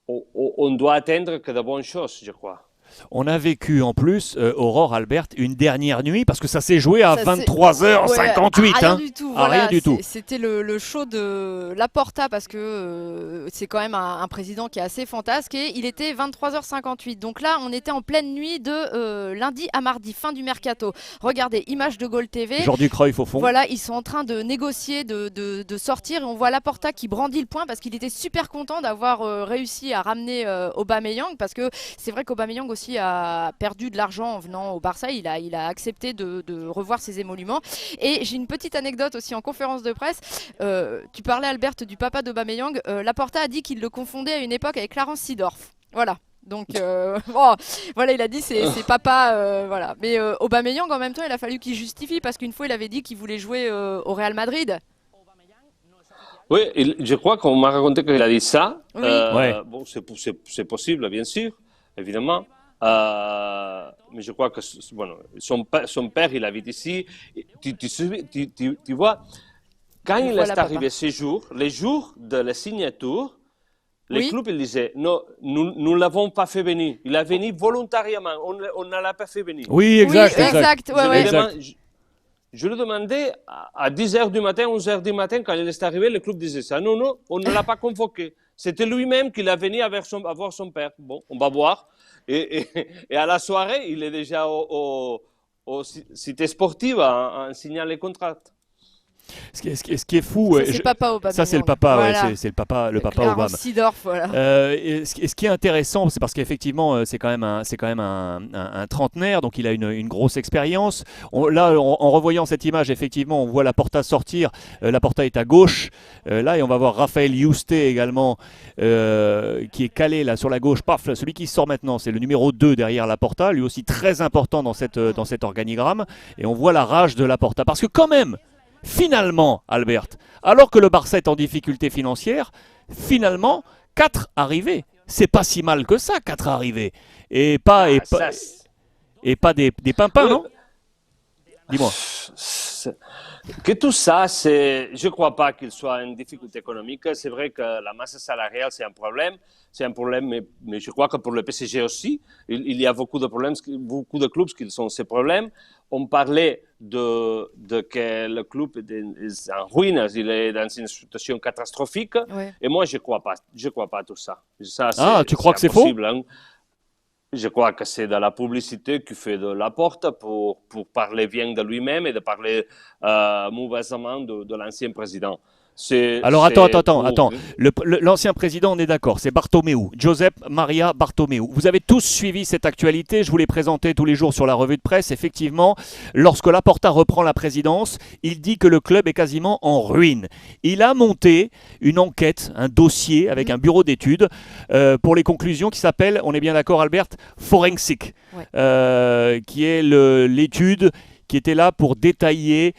On doit atteindre que de bonnes choses, je crois. On a vécu en plus, Aurore, Albert, une dernière nuit, parce que ça s'est joué à 23h58. Rien du tout. Rien du tout. C'était le show de Laporta, parce que c'est quand même un président qui est assez fantasque, et il était 23h58. Donc là, on était en pleine nuit de lundi à mardi, fin du mercato. Regardez, image de Goal TV. Jordi Cruyff au fond. Voilà, ils sont en train de négocier, de sortir, et on voit Laporta qui brandit le poing, parce qu'il était super content d'avoir réussi à ramener Aubameyang, parce que c'est vrai qu'Aubameyang aussi a perdu de l'argent en venant au Barça. Il a accepté de revoir ses émoluments. Et j'ai une petite anecdote aussi en conférence de presse. Tu parlais, Albert, du papa d'Aubameyang. Laporta a dit qu'il le confondait à une époque avec Clarence Seedorf. Voilà. Donc, voilà, il a dit c'est papa, voilà. Mais Aubameyang, en même temps, il a fallu qu'il justifie, parce qu'une fois, il avait dit qu'il voulait jouer au Real Madrid. Oui, je crois qu'on m'a raconté qu'il a dit ça. Oui. Bon, c'est possible, bien sûr, évidemment. Mais je crois que son père, il habite ici. Tu vois, quand il est arrivé ces jours, les jours de la signature, les clubs ils disaient non, nous ne l'avons pas fait venir. Il a venu volontairement, on ne l'a pas fait venir. Oui, exact. Je lui demandais à 10h du matin, 11h du matin, quand il est arrivé, le club disait ça. Non, on ne l'a pas convoqué. C'était lui-même qui l'a venu voir son père. Bon, on va voir. Et à la soirée, il est déjà au cité sportive en signant les contrats. Ce qui est fou, c'est papa Aubameyang. Ça c'est le papa, voilà. c'est le papa Obama. Seedorf, voilà. Et ce qui est intéressant, c'est parce qu'effectivement, c'est quand même un trentenaire, donc il a une grosse expérience. En revoyant cette image, effectivement, on voit Laporta sortir. Laporta est à gauche, là, et on va voir Raphaël Yuste également, qui est calé là sur la gauche. Paf, celui qui sort maintenant, c'est le numéro 2 derrière Laporta, lui aussi très important dans cet organigramme. Et on voit la rage de Laporta, parce que quand même, finalement, Albert, alors que le Barça est en difficulté financière, finalement, 4 arrivées. C'est pas si mal que ça, 4 arrivées. Et pas des pimpins, non? Dis-moi. Que tout ça, je ne crois pas qu'il soit une difficulté économique. C'est vrai que la masse salariale, c'est un problème. C'est un problème, mais je crois que pour le PSG aussi, il y a beaucoup de problèmes, beaucoup de clubs qui ont ces problèmes. On parlait de que le club est en ruine, il est dans une situation catastrophique. Ouais. Et moi, je ne crois pas. Je crois pas à tout ça. Tu crois que c'est faux? Hein. Je crois que c'est de la publicité qui fait de la porte pour parler bien de lui-même et de parler mauvaisement de l'ancien président. Alors attends. L'ancien président, on est d'accord, c'est Bartomeu, Josep Maria Bartomeu. Vous avez tous suivi cette actualité, je vous l'ai présenté tous les jours sur la revue de presse. Effectivement, lorsque Laporta reprend la présidence, il dit que le club est quasiment en ruine. Il a monté une enquête, un dossier avec un bureau d'études pour les conclusions qui s'appelle, on est bien d'accord Albert, Forensic, qui est l'étude qui était là pour détailler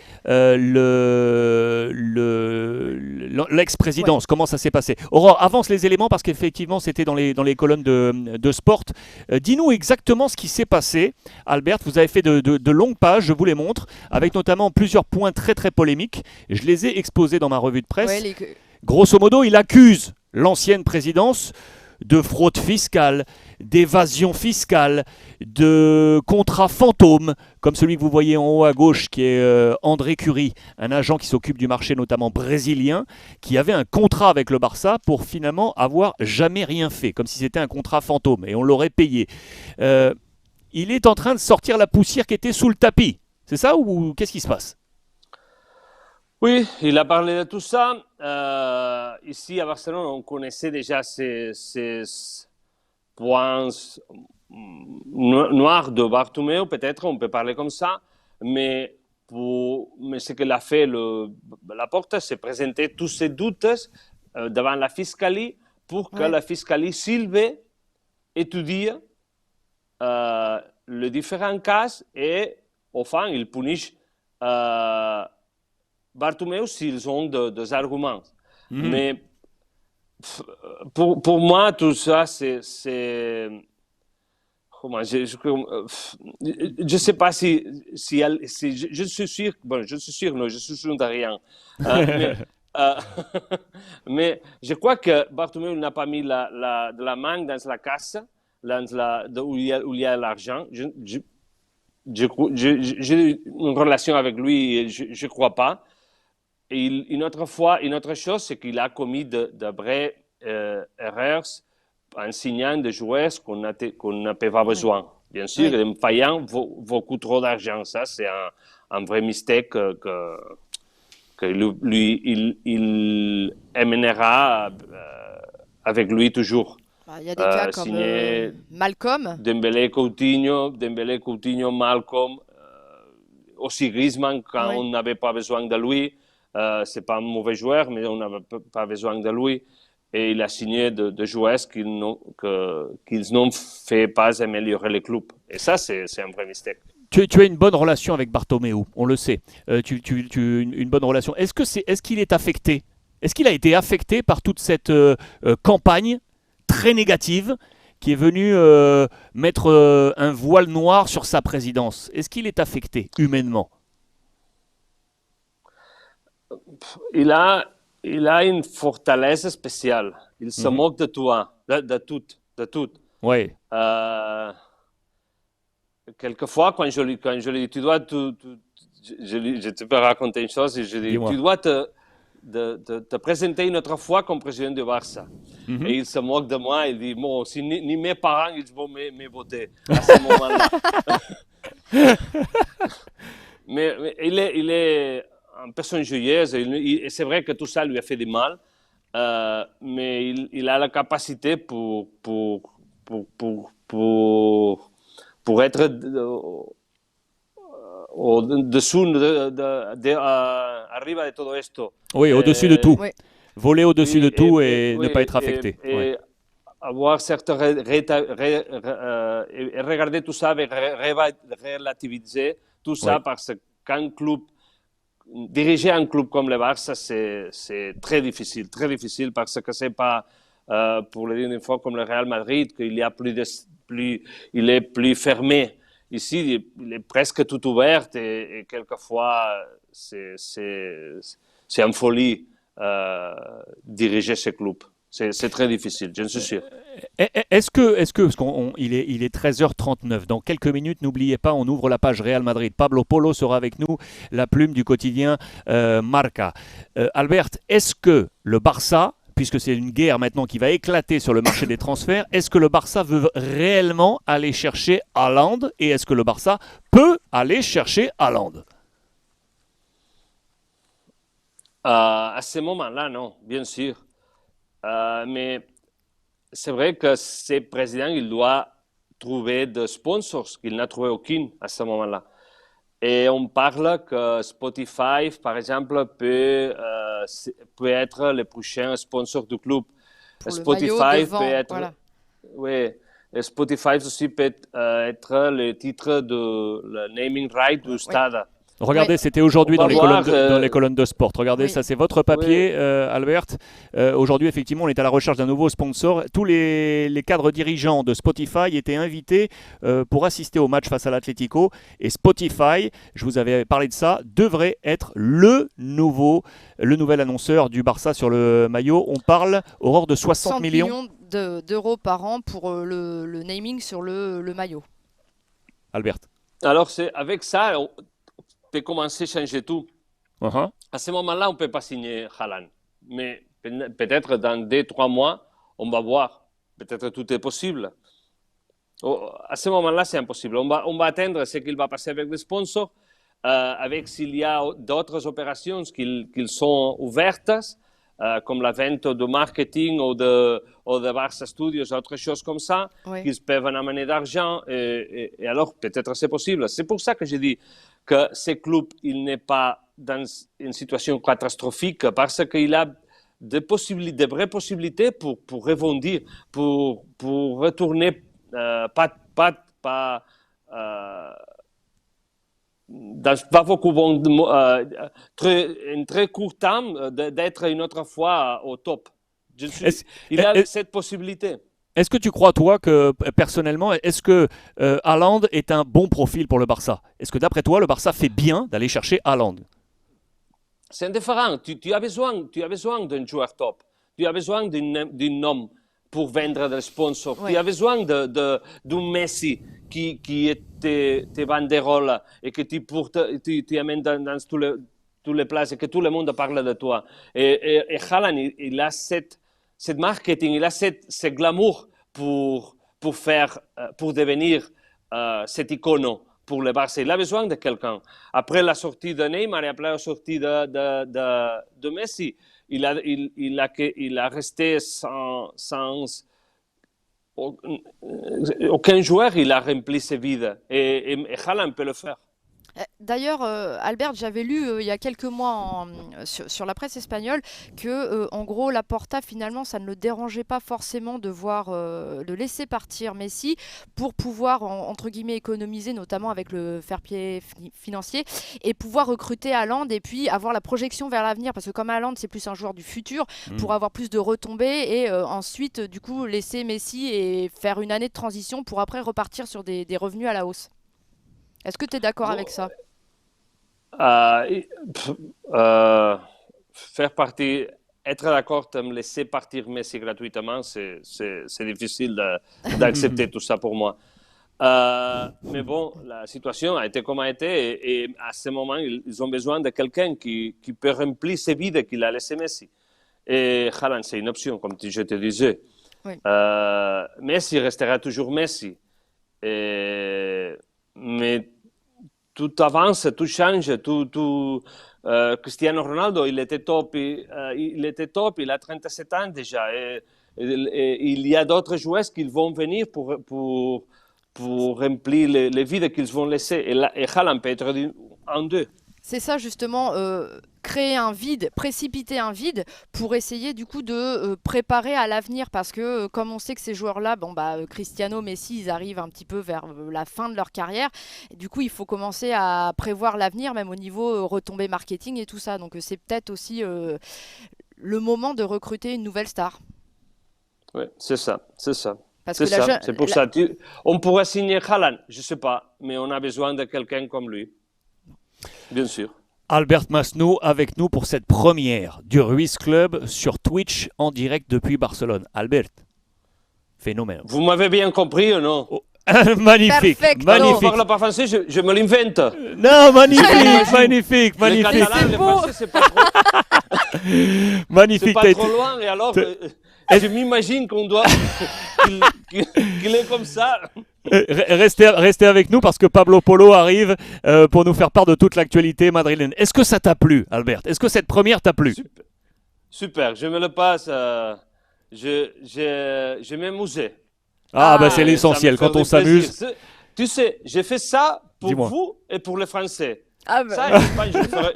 l'ex-présidence, comment ça s'est passé. Aurore, avance les éléments parce qu'effectivement c'était dans les colonnes de Sport. Dis-nous exactement ce qui s'est passé. Albert, vous avez fait de longues pages, je vous les montre, avec notamment plusieurs points très très polémiques. Je les ai exposés dans ma revue de presse. Grosso modo, il accuse l'ancienne présidence de fraude fiscale, d'évasion fiscale, de contrats fantômes, comme celui que vous voyez en haut à gauche, qui est André Curie, un agent qui s'occupe du marché notamment brésilien, qui avait un contrat avec le Barça pour finalement avoir jamais rien fait, comme si c'était un contrat fantôme, et on l'aurait payé. Il est en train de sortir la poussière qui était sous le tapis. C'est ça ou qu'est-ce qui se passe ? Oui, il a parlé de tout ça. Ici, à Barcelone, on connaissait déjà ces points noirs de Bartomeu, peut-être, on peut parler comme ça. Mais ce qu'il a fait Laporta, c'est présenter tous ces doutes devant la fiscalie pour que la fiscalie s'élève, étudie les différents cas et, enfin, il punisse Bartomeu s'ils ont des arguments. Mais pour moi, tout ça, c'est comment, je ne sais pas si je suis sûr, bon, je suis sûr, non, je suis sûr de rien. Mais je crois que Bartomeu n'a pas mis de la main dans la caisse où il y a l'argent. J'ai une relation avec lui et je ne crois pas. Et une autre chose, c'est qu'il a commis de vraies erreurs en signant des joueurs qu'on n'avait pas besoin. Bien sûr, en payant beaucoup trop d'argent. Ça, c'est un vrai mistake que lui, il mènera avec lui toujours. Il y a des cas comme Malcolm. Dembélé, Coutinho, Malcolm, aussi Griezmann quand on n'avait pas besoin de lui. C'est pas un mauvais joueur, mais on n'avait pas besoin de lui. Et il a signé de joueurs qu'ils n'ont fait pas améliorer le club. Et ça, c'est un vrai mistake. Tu as une bonne relation avec Bartomeu, on le sait. Une bonne relation. Est-ce qu'il est affecté ? Est-ce qu'il a été affecté par toute cette campagne très négative qui est venue mettre un voile noir sur sa présidence ? Est-ce qu'il est affecté humainement ? Il a une fortaleza spéciale. Il se moque de toi, de tout. Oui. Quelquefois, quand je lui dis, je te peux raconter une chose, je lui dis, tu dois te présenter une autre fois comme président du Barça. Et il se moque de moi, il dit, bon, si ni mes parents ils vont me voter à ce moment-là. mais il est une personne joyeuse, et c'est vrai que tout ça lui a fait du mal, mais il a la capacité pour être au-dessous, arriba de todo esto. Oui, au-dessus de tout. Voler au-dessus de tout et ne pas être affecté. Et avoir et regarder tout ça avec relativiser tout ça parce qu'un club, diriger un club comme le Barça, c'est très difficile parce que c'est pas, pour le dire une fois, comme le Real Madrid, qu'il y a il est plus fermé. Ici, il est presque tout ouvert et quelquefois, c'est une folie diriger ce club. C'est très difficile, je suis sûr. Est-ce que parce qu'il est 13h39, dans quelques minutes, n'oubliez pas, on ouvre la page Real Madrid. Pablo Polo sera avec nous, la plume du quotidien Marca. Albert, est-ce que le Barça, puisque c'est une guerre maintenant qui va éclater sur le marché des transferts, est-ce que le Barça veut réellement aller chercher Haaland et est-ce que le Barça peut aller chercher Haaland ? À ce moment-là, non, bien sûr. Mais c'est vrai que ce président, il doit trouver des sponsors, qu'il n'a trouvé aucun à ce moment-là. Et on parle que Spotify, par exemple, peut être le prochain sponsor du club. Pour le Spotify maillot devant, peut être, voilà. oui, et Spotify aussi peut être le titre de le naming right du stade. Regardez, Ouais. c'était aujourd'hui On dans va les, voir, dans les colonnes de sport. Regardez, Oui. ça c'est votre papier, Albert. Aujourd'hui, effectivement, on est à la recherche d'un nouveau sponsor. Tous les cadres dirigeants de Spotify étaient invités pour assister au match face à l'Atlético. Et Spotify, je vous avais parlé de ça, devrait être le nouvel annonceur du Barça sur le maillot. On parle, Aurore, de 60 100 millions. d'euros par an pour le naming sur le maillot. Albert. Alors, avec ça, on peut commencer à changer tout. Uh-huh. À ce moment-là, on ne peut pas signer Haaland. Mais peut-être dans 2-3 mois, on va voir. Peut-être tout est possible. À ce moment-là, c'est impossible. On va attendre ce qu'il va passer avec les sponsors, avec s'il y a d'autres opérations qui sont ouvertes, comme la vente de marketing ou de Barça Studios, autre chose comme ça, Oui. qui peuvent amener d'argent. Et alors, peut-être c'est possible. C'est pour ça que je dis que ce club, il n'est pas dans une situation catastrophique, parce qu'il a des vraies possibilités pour rebondir, pour retourner pas beaucoup bon, un très court temps d'être une autre fois au top. Il a cette possibilité. Est-ce que tu crois, toi, que personnellement, est-ce que Haaland est un bon profil pour le Barça? Est-ce que d'après toi, le Barça fait bien d'aller chercher Haaland? C'est indifférent. Tu as besoin d'un joueur top. Tu as besoin d'un homme pour vendre des sponsors. Ouais. Tu as besoin d'un Messi qui te banderole et que tu amènes dans tous les places et que tout le monde parle de toi. Et Haaland, il a cette marketing, il a ce glamour pour devenir cet icône pour le Barça. Il a besoin de quelqu'un. Après la sortie de Neymar et après la sortie de Messi, il a resté sans aucun joueur, il a rempli ce vide. Et Haaland peut le faire. D'ailleurs, Albert, j'avais lu il y a quelques mois sur la presse espagnole que, en gros, Laporta, finalement, ça ne le dérangeait pas forcément de laisser partir Messi pour pouvoir, entre guillemets, économiser, notamment avec le fair play financier, et pouvoir recruter Haaland et puis avoir la projection vers l'avenir. Parce que comme Haaland, c'est plus un joueur du futur, pour avoir plus de retombées et ensuite, du coup, laisser Messi et faire une année de transition pour après repartir sur des revenus à la hausse. Est-ce que tu es d'accord avec ça? Être d'accord de me laisser partir Messi gratuitement, c'est difficile d'accepter tout ça pour moi. Mais bon, la situation a été comme elle a été et à ce moment, ils ont besoin de quelqu'un qui peut remplir ce vide qu'il a laissé Messi. Et Haaland, c'est une option, comme je te disais. Oui. Messi restera toujours Messi. Mais tout avance, tout change, Cristiano Ronaldo, il était top, il a 37 ans déjà. Et il y a d'autres joueurs qui vont venir pour remplir les vides qu'ils vont laisser. Et Haaland peut être un d'eux. C'est ça justement, créer un vide, précipiter un vide pour essayer du coup de préparer à l'avenir parce que comme on sait que ces joueurs-là, Cristiano, Messi, ils arrivent un petit peu vers la fin de leur carrière. Et du coup, il faut commencer à prévoir l'avenir, même au niveau retombées marketing et tout ça. Donc c'est peut-être aussi le moment de recruter une nouvelle star. Oui, c'est ça. Parce que c'est pour ça. On pourrait signer Haaland, je ne sais pas, mais on a besoin de quelqu'un comme lui. Bien sûr. Albert Masnou avec nous pour cette première du Ruiz Club sur Twitch en direct depuis Barcelone. Albert, phénomène. Vous m'avez bien compris ou non? Magnifique, Perfect. magnifique. Non, on parle pas français, je me l'invente. Non, magnifique. Le catalan, le français, c'est pas trop, Magnifique. c'est pas trop loin. Et alors, je m'imagine qu'il est comme ça. Restez avec nous parce que Pablo Polo arrive pour nous faire part de toute l'actualité madrilène. Est-ce que ça t'a plu, Albert? Est-ce que cette première t'a plu? Super, super, je me le passe. Je m'amusais. Bah c'est Et ça me l'essentiel quand fait on s'amuse. plaisir. Tu sais, j'ai fait ça pour Dis-moi. vous et pour les Français. Ah bah, Ça, en Espagne,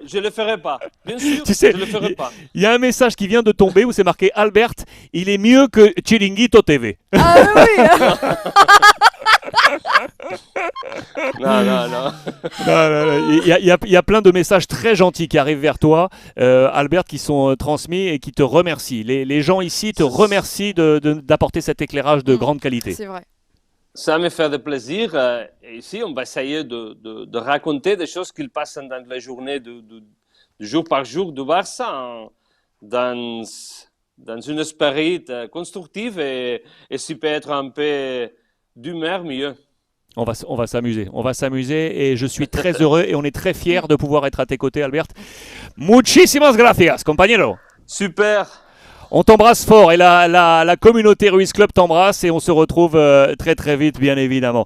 je le ferai pas. Bien sûr, Tu sais, je le ferai pas. il y a un message qui vient de tomber où c'est marqué Albert, il est mieux que Chiringuito TV. ah oui. Non, non, non. Non, il y a plein de messages très gentils qui arrivent vers toi, Albert, qui sont transmis et qui te remercient. Les gens ici te remercient d'apporter cet éclairage de grande qualité. C'est vrai. Ça me fait de plaisir. Et ici, on va essayer de raconter des choses qui passent dans la journée, de jour par jour du Barça, dans une esprit constructive et si peut être un peu d'humeur, mieux. On va s'amuser et je suis très heureux et on est très fiers de pouvoir être à tes côtés, Albert. Muchísimas gracias, compañero. Super. On t'embrasse fort et la communauté Ruiz Club t'embrasse et on se retrouve très très vite, bien évidemment.